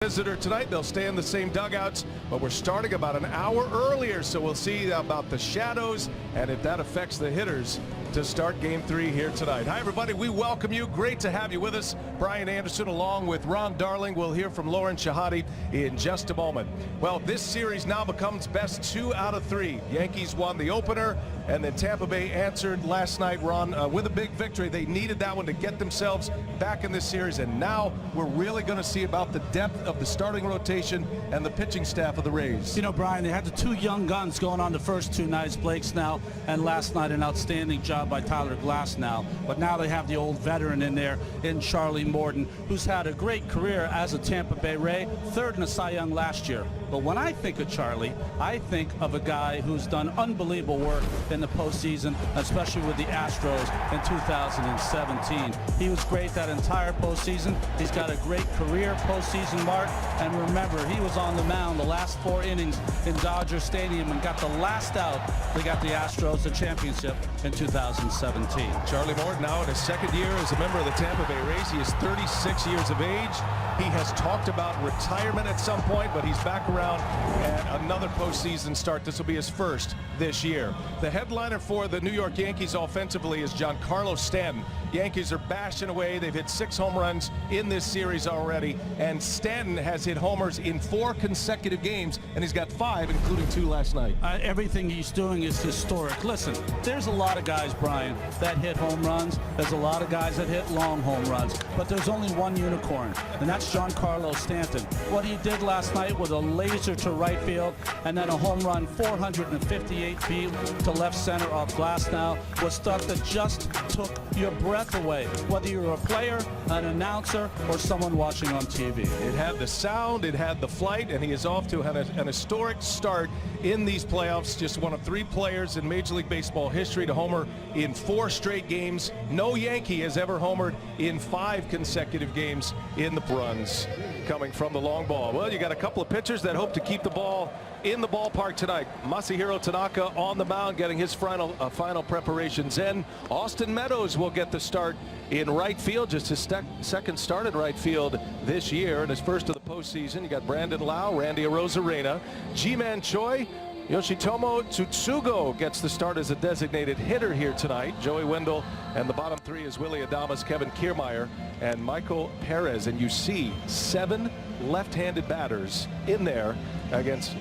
Visitor tonight. They'll stay in the same dugouts, but we're starting about an hour earlier, so we'll see about the shadows and if that affects the hitters to start game 3 here tonight. Hi everybody, we welcome you. Great to have you with us. Brian Anderson along with Ron Darling. We'll hear from Lauren Shahadi in just a moment. Well, this series now becomes best 2 out of 3. Yankees won the opener, and then Tampa Bay answered last night, Ron, with a big victory. They needed that one to get themselves back in this series, and now we're really going to see about the depth of the starting rotation and the pitching staff of the Rays. You know, Brian, they had the 2 young guns going on the first 2 nights, Blake Snell, and last night an outstanding job by Tyler Glasnow. But now they have the old veteran in there in Charlie Morton, who's had a great career as a Tampa Bay Ray, 3rd in the Cy Young last year. But when I think of Charlie, I think of a guy who's done unbelievable work in the postseason, especially with the Astros in 2017. He was great that entire postseason. He's got a great career postseason mark. And remember, he was on the mound the last 4 innings in Dodger Stadium and got the last out. They got the Astros the championship in 2017. Charlie Morton now in his 2nd year as a member of the Tampa Bay Rays. He is 36 years of age. He has talked about retirement at some point, but he's back around and another postseason start. This will be his 1st this year. The headliner for the New York Yankees offensively is Giancarlo Stanton. Yankees are bashing away. They've hit 6 home runs in this series already, and Stanton has hit homers in 4 consecutive games, and he's got 5, including 2 last night. Everything he's doing is historic. Listen, there's a lot of guys, Brian, that hit home runs. There's a lot of guys that hit long home runs, but there's only one unicorn, and that's Giancarlo Stanton. What he did last night with a laser to right field and then a home run 458 feet to left center off Glasnow was stuff that just took your breath away, whether you're a player, an announcer, or someone watching on TV. It had the sound, it had the flight, and he is off to an historic start in these playoffs. Just one of 3 players in Major League Baseball history to homer in 4 straight games. No Yankee has ever homered in 5 consecutive games in the runs coming from the long ball. Well, you got a couple of pitchers that hope to keep the ball in the ballpark tonight. Masahiro Tanaka on the mound getting his final preparations in. Austin Meadows will get the start in right field, just his 2nd start in right field this year and his 1st of the postseason. You got Brandon Lau, Randy Arozarena, Ji-Man Choi, Yoshitomo Tsutsugo gets the start as a designated hitter here tonight. Joey Wendell, and the bottom 3 is Willie Adames, Kevin Kiermaier, and Michael Perez. And you see 7 left-handed batters in there against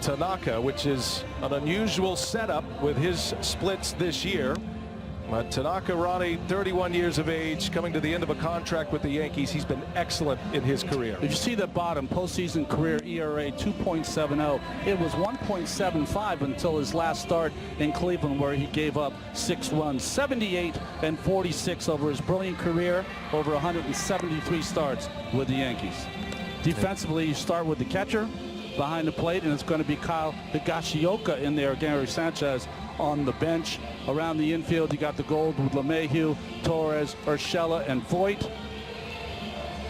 Tanaka, which is an unusual setup with his splits this year. Tanaka, Ronnie, 31 years of age, coming to the end of a contract with the Yankees. He's been excellent in his career. If you see the bottom, postseason career ERA 2.70. It was 1.75 until his last start in Cleveland, where he gave up 6 runs. 78 and 46 over his brilliant career, over 173 starts with the Yankees. Defensively, you start with the catcher behind the plate, and it's going to be Kyle Higashioka in there, Gary Sanchez on the bench. Around the infield, you got the gold with LeMahieu, Torres, Urshela, and Voit.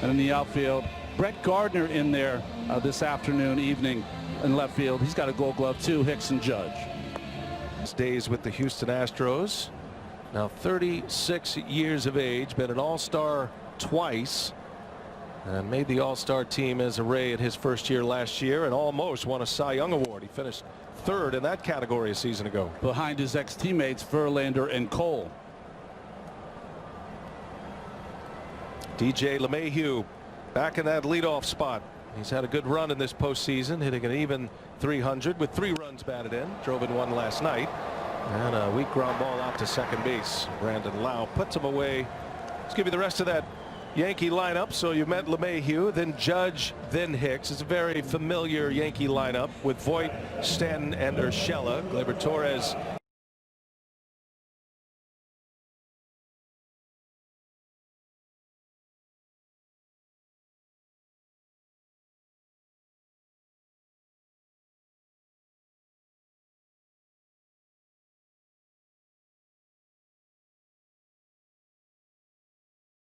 And in the outfield, Brett Gardner in there this evening in left field. He's got a gold glove too, Hicks and Judge. His days with the Houston Astros. Now 36 years of age, been an all-star twice. And made the all-star team as a Ray in his 1st year last year, and almost won a Cy Young Award. He finished 3rd in that category a season ago. Behind his ex-teammates Verlander and Cole. DJ LeMahieu back in that leadoff spot. He's had a good run in this postseason, hitting an even 300 with 3 runs batted in. Drove in 1 last night. And a weak ground ball out to second base. Brandon Lau puts him away. Let's give you the rest of that Yankee lineup. So you met LeMahieu, then Judge, then Hicks. It's a very familiar Yankee lineup with Voit, Stanton, and Urshela. Gleyber Torres